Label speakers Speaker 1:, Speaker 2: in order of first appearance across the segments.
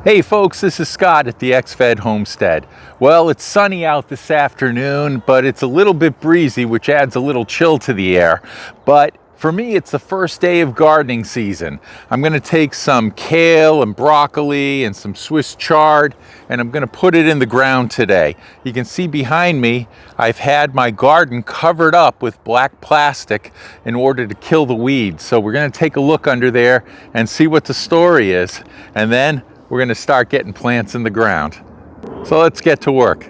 Speaker 1: Hey folks, this is Scott at the X-Fed Homestead. Well, it's sunny out this afternoon, but it's a little bit breezy, which adds a little chill to the air. But for me, it's the first day of gardening season. I'm going to take some kale and broccoli and some Swiss chard, and I'm going to put it in the ground today. You can see behind me, I've had my garden covered up with black plastic in order to kill the weeds. So we're going to take a look under there and see what the story is. And then we're going to start getting plants in the ground. So let's get to work.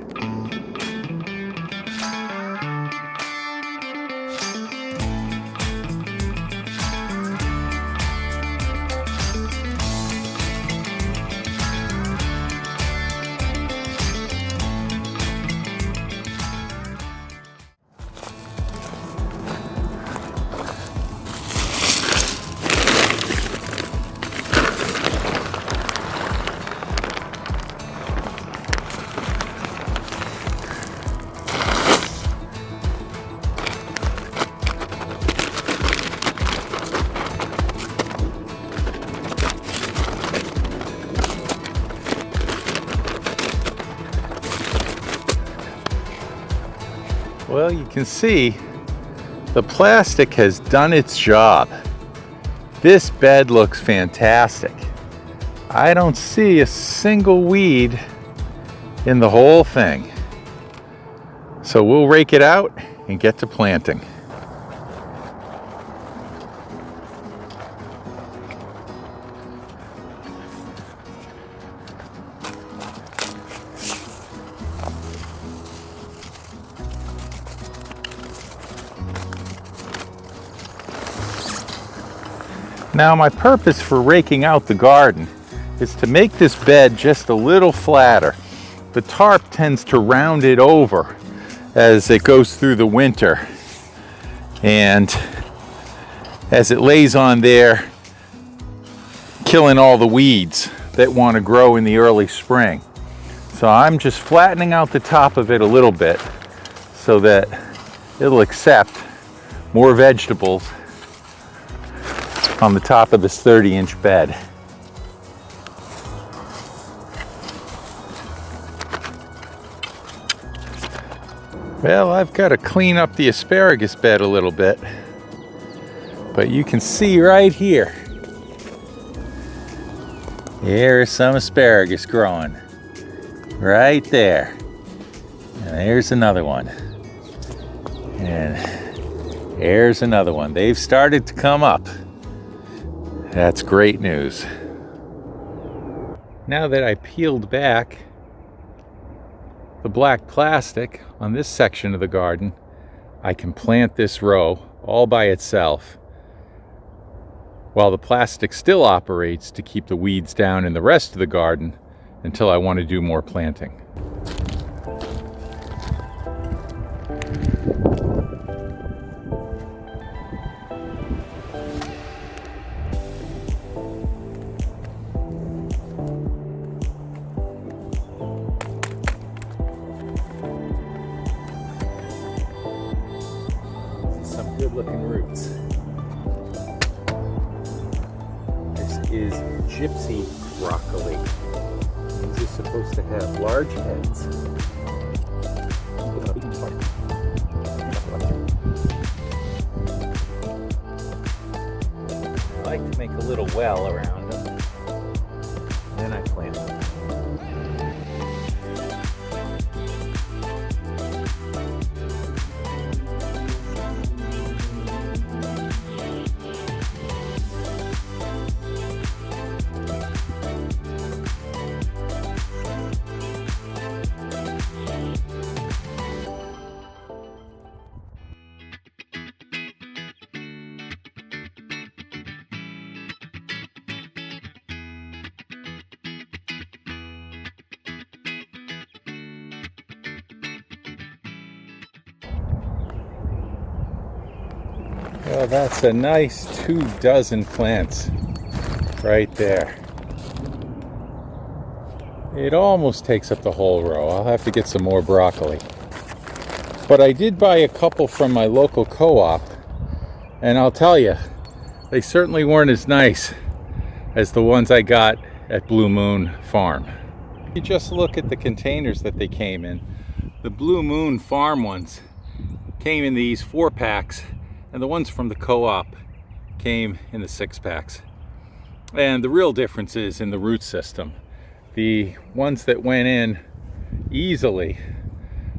Speaker 1: Well, you can see the plastic has done its job. This bed looks fantastic. I don't see a single weed in the whole thing. So we'll rake it out and get to planting. Now, my purpose for raking out the garden is to make this bed just a little flatter. The tarp tends to round it over as it goes through the winter, and as it lays on there, killing all the weeds that want to grow in the early spring. So I'm just flattening out the top of it a little bit so that it'll accept more vegetables on the top of this 30-inch bed. Well, I've got to clean up the asparagus bed a little bit, but you can see right here, there's some asparagus growing right there. And there's another one. And there's another one. They've started to come up. That's great news. Now that I peeled back the black plastic on this section of the garden, I can plant this row all by itself while the plastic still operates to keep the weeds down in the rest of the garden until I want to do more planting. Good looking roots. This is gypsy broccoli. These are supposed to have large heads. I like to make a little well around them. Then I plant them. Well, that's a nice 24 plants right there. It almost takes up the whole row. I'll have to get some more broccoli. But I did buy a couple from my local co-op, and I'll tell you, they certainly weren't as nice as the ones I got at Blue Moon Farm. You just look at the containers that they came in. The Blue Moon Farm ones came in these 4-packs, and the ones from the co-op came in the 6-packs. And the real difference is in the root system. The ones that went in easily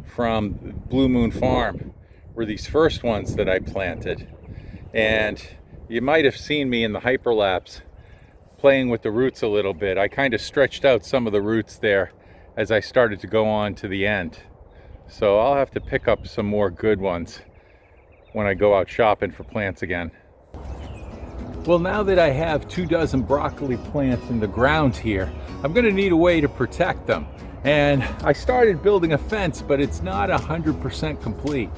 Speaker 1: from Blue Moon Farm were these first ones that I planted. And you might have seen me in the hyperlapse playing with the roots a little bit. I kind of stretched out some of the roots there as I started to go on to the end. So I'll have to pick up some more good ones when I go out shopping for plants again. Well, now that I have 24 broccoli plants in the ground here, I'm going to need a way to protect them. And I started building a fence, but it's not 100% complete.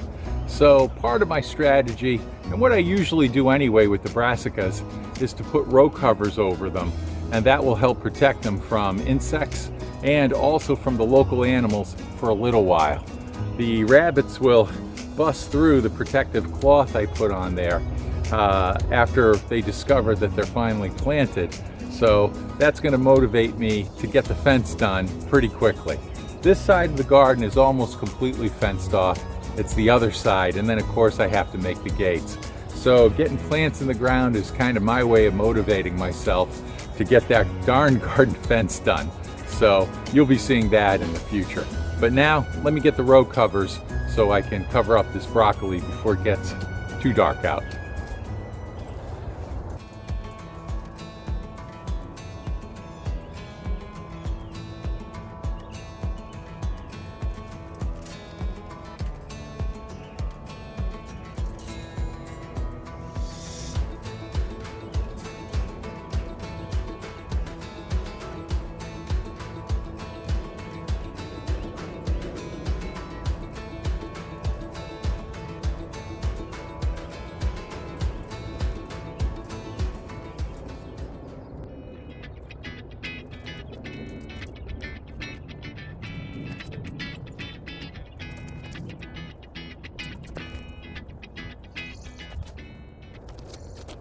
Speaker 1: So part of my strategy, and what I usually do anyway with the brassicas, is to put row covers over them, and that will help protect them from insects and also from the local animals for a little while. The rabbits will bust through the protective cloth I put on there after they discover that they're finally planted. So that's going to motivate me to get the fence done pretty quickly. This side of the garden is almost completely fenced off. It's the other side, and then of course I have to make the gates. So getting plants in the ground is kind of my way of motivating myself to get that darn garden fence done. So you'll be seeing that in the future. But now let me get the row covers so I can cover up this broccoli before it gets too dark out.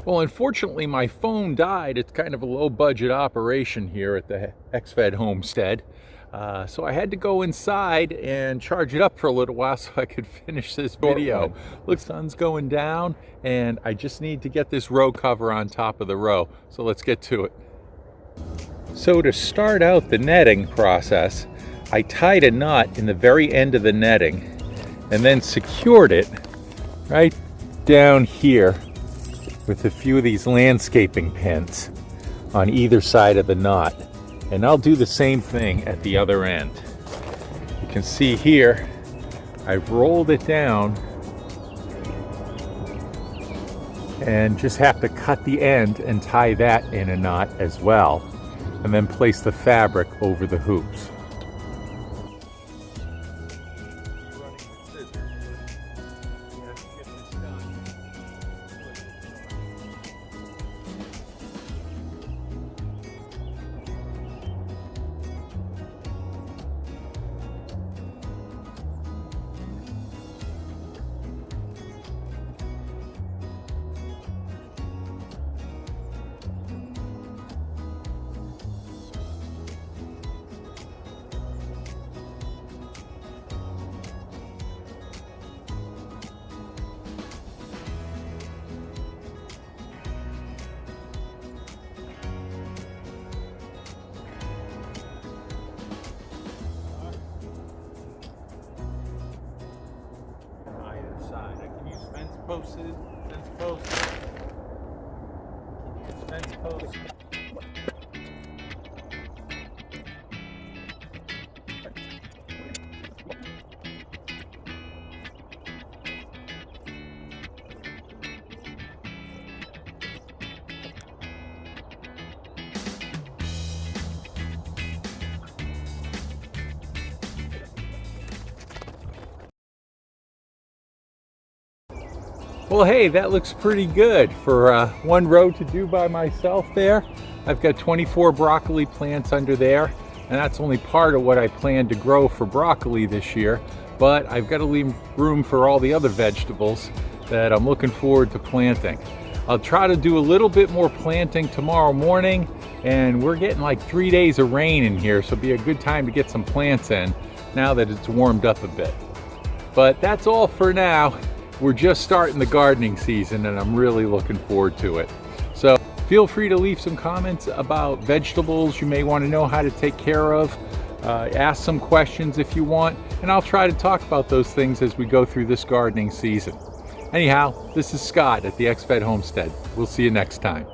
Speaker 1: Well, unfortunately, my phone died. It's kind of a low-budget operation here at the XFed Homestead. So I had to go inside and charge it up for a little while so I could finish this video. Look, sun's going down, and I just need to get this row cover on top of the row. So let's get to it. So to start out the netting process, I tied a knot in the very end of the netting and then secured it right down here with a few of these landscaping pins on either side of the knot. And I'll do the same thing at the other end. You can see here, I've rolled it down and just have to cut the end and tie that in a knot as well, and then place the fabric over the hoops. Posted, fence post, fence post. Well, hey, that looks pretty good for one row to do by myself there. I've got 24 broccoli plants under there, and that's only part of what I plan to grow for broccoli this year, but I've got to leave room for all the other vegetables that I'm looking forward to planting. I'll try to do a little bit more planting tomorrow morning, and we're getting like 3 days of rain in here, so it'll be a good time to get some plants in now that it's warmed up a bit. But that's all for now. We're just starting the gardening season and I'm really looking forward to it. So feel free to leave some comments about vegetables you may want to know how to take care of. Ask some questions if you want, and I'll try to talk about those things as we go through this gardening season. Anyhow, this is Scott at the XFed Homestead. We'll see you next time.